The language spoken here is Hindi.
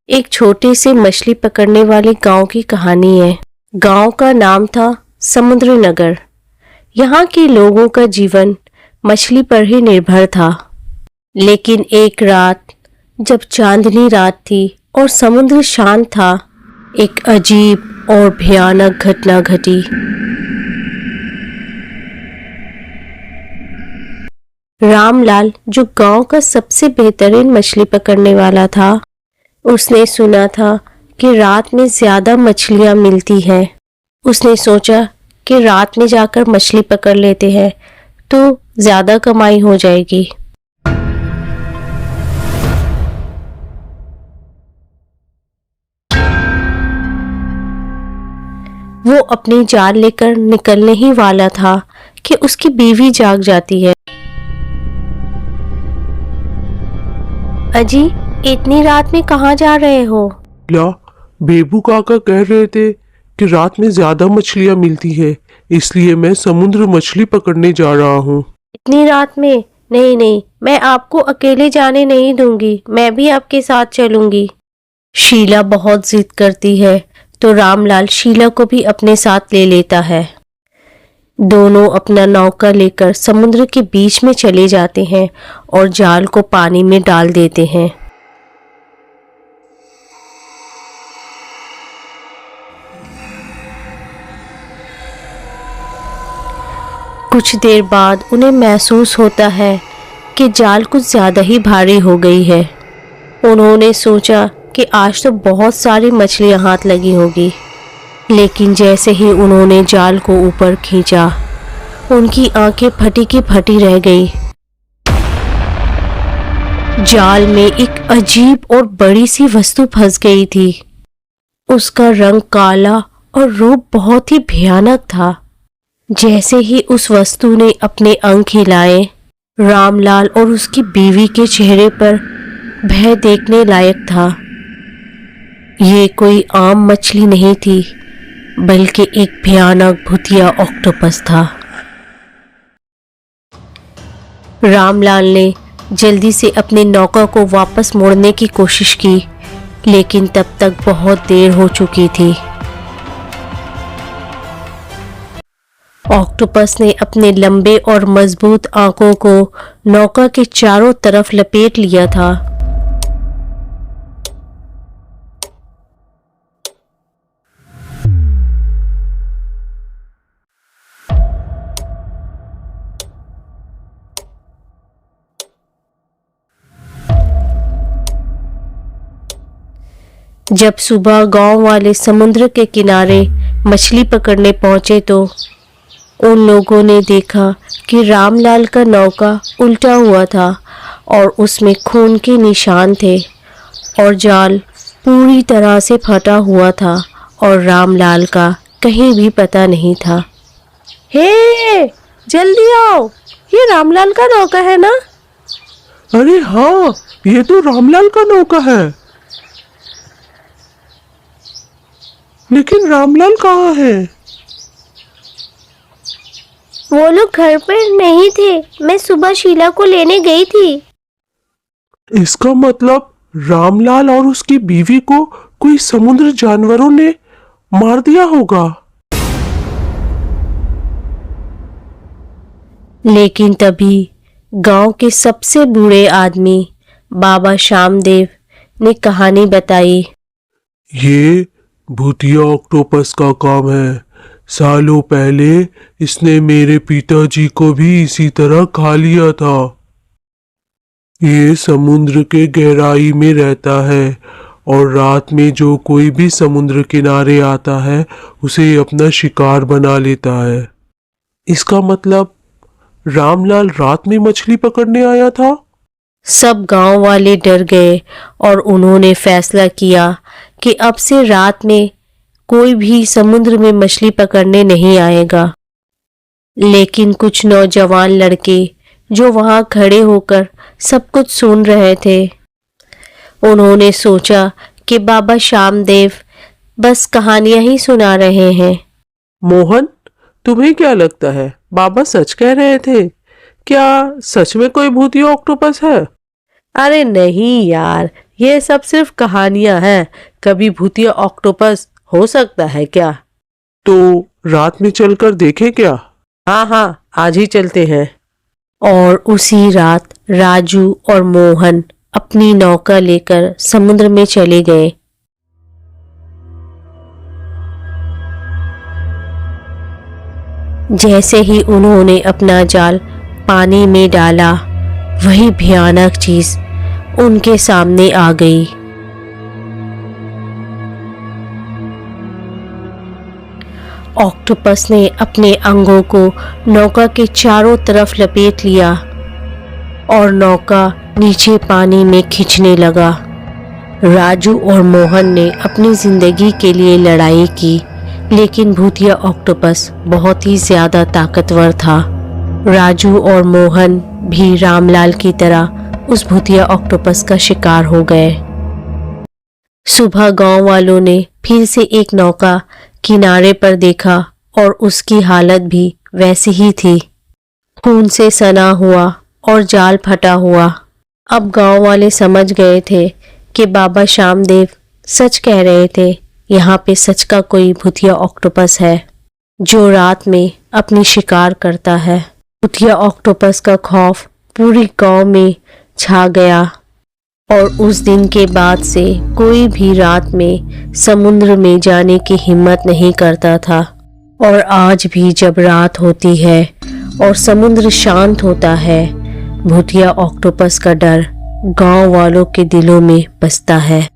एक छोटे से मछली पकड़ने वाले गांव की कहानी है। गांव का नाम था समुद्र नगर। यहाँ के लोगों का जीवन मछली पर ही निर्भर था। लेकिन एक रात जब चांदनी रात थी और समुद्र शांत था, एक अजीब और भयानक घटना घटी। रामलाल, जो गांव का सबसे बेहतरीन मछली पकड़ने वाला था, उसने सुना था कि रात में ज्यादा मछलियां मिलती हैं। उसने सोचा कि रात में जाकर मछली पकड़ लेते हैं तो ज्यादा कमाई हो जाएगी। वो अपनी जाल लेकर निकलने ही वाला था कि उसकी बीवी जाग जाती है। अजी, इतनी रात में कहाँ जा रहे हो? ला, बेबू काका कह रहे थे कि रात में ज्यादा मछलियां मिलती है, इसलिए मैं समुद्र मछली पकड़ने जा रहा हूँ। इतनी रात में? नहीं नहीं, मैं आपको अकेले जाने नहीं दूंगी, मैं भी आपके साथ चलूंगी। शीला बहुत जिद करती है तो रामलाल शीला को भी अपने साथ ले लेता है। दोनों अपना नौका लेकर समुद्र के बीच में चले जाते हैं और जाल को पानी में डाल देते हैं। कुछ देर बाद उन्हें महसूस होता है कि जाल कुछ ज्यादा ही भारी हो गई है। उन्होंने सोचा कि आज तो बहुत सारी मछलियां हाथ लगी होगी, लेकिन जैसे ही उन्होंने जाल को ऊपर खींचा, उनकी आंखें फटी की फटी रह गई। जाल में एक अजीब और बड़ी सी वस्तु फंस गई थी। उसका रंग काला और रूप बहुत ही भयानक था। जैसे ही उस वस्तु ने अपने अंक हिलाए, रामलाल और उसकी बीवी के चेहरे पर भय देखने लायक था। ये कोई आम मछली नहीं थी, बल्कि एक भयानक भूतिया ऑक्टोपस था। रामलाल ने जल्दी से अपने नौका को वापस मोड़ने की कोशिश की, लेकिन तब तक बहुत देर हो चुकी थी। ऑक्टोपस ने अपने लंबे और मजबूत आंखों को नौका के चारों तरफ लपेट लिया था। जब सुबह गांव वाले समुद्र के किनारे मछली पकड़ने पहुंचे तो उन लोगों ने देखा कि रामलाल का नौका उल्टा हुआ था और उसमें खून के निशान थे और जाल पूरी तरह से फटा हुआ था और रामलाल का कहीं भी पता नहीं था। हे, जल्दी आओ, ये रामलाल का नौका है ना? अरे हाँ, ये तो रामलाल का नौका है। लेकिन रामलाल कहाँ है? वो लोग घर पर नहीं थे, मैं सुबह शीला को लेने गई थी। इसका मतलब रामलाल और उसकी बीवी को कोई समुद्र जानवरों ने मार दिया होगा। लेकिन तभी गांव के सबसे बूढ़े आदमी बाबा श्यामदेव ने कहानी बताई। ये भूतिया ऑक्टोपस का काम है। सालों पहले इसने मेरे पिताजी को भी इसी तरह खा लिया था। ये समुद्र के गहराई में रहता है और रात में जो कोई भी समुद्र किनारे आता है उसे अपना शिकार बना लेता है। इसका मतलब रामलाल रात में मछली पकड़ने आया था। सब गांव वाले डर गए और उन्होंने फैसला किया कि अब से रात में कोई भी समुद्र में मछली पकड़ने नहीं आएगा। लेकिन कुछ नौजवान लड़के जो वहां खड़े होकर सब कुछ सुन रहे थे, उन्होंने सोचा कि बाबा श्यामदेव बस कहानियां ही सुना रहे हैं। मोहन, तुम्हें क्या लगता है, बाबा सच कह रहे थे? क्या सच में कोई भूतिया ऑक्टोपस है? अरे नहीं यार, ये सब सिर्फ कहानियां हैं। कभी भूतिया ऑक्टोपस हो सकता है क्या? तो रात में चलकर देखें क्या? हाँ हाँ, आज ही चलते हैं। और उसी रात राजू और मोहन अपनी नौका लेकर समुद्र में चले गए। जैसे ही उन्होंने अपना जाल पानी में डाला, वही भयानक चीज उनके सामने आ गई। ऑक्टोपस ने अपने अंगों को नौका के चारों तरफ लपेट लिया और नौका नीचे पानी में खींचने लगा। राजू और मोहन ने अपनी जिंदगी के लिए लड़ाई की, लेकिन भूतिया ऑक्टोपस बहुत ही ज्यादा ताकतवर था। राजू और मोहन भी रामलाल की तरह उस भूतिया ऑक्टोपस का शिकार हो गए। सुबह गांव वालों ने फिर से एक नौका किनारे पर देखा और उसकी हालत भी वैसी ही थी, खून से सना हुआ और जाल फटा हुआ। अब गांव वाले समझ गए थे कि बाबा श्यामदेव सच कह रहे थे। यहाँ पे सच का कोई भूतिया ऑक्टोपस है जो रात में अपनी शिकार करता है। भूतिया ऑक्टोपस का खौफ पूरी गांव में छा गया और उस दिन के बाद से कोई भी रात में समुद्र में जाने की हिम्मत नहीं करता था। और आज भी जब रात होती है और समुद्र शांत होता है, भूतिया ऑक्टोपस का डर गांव वालों के दिलों में बसता है।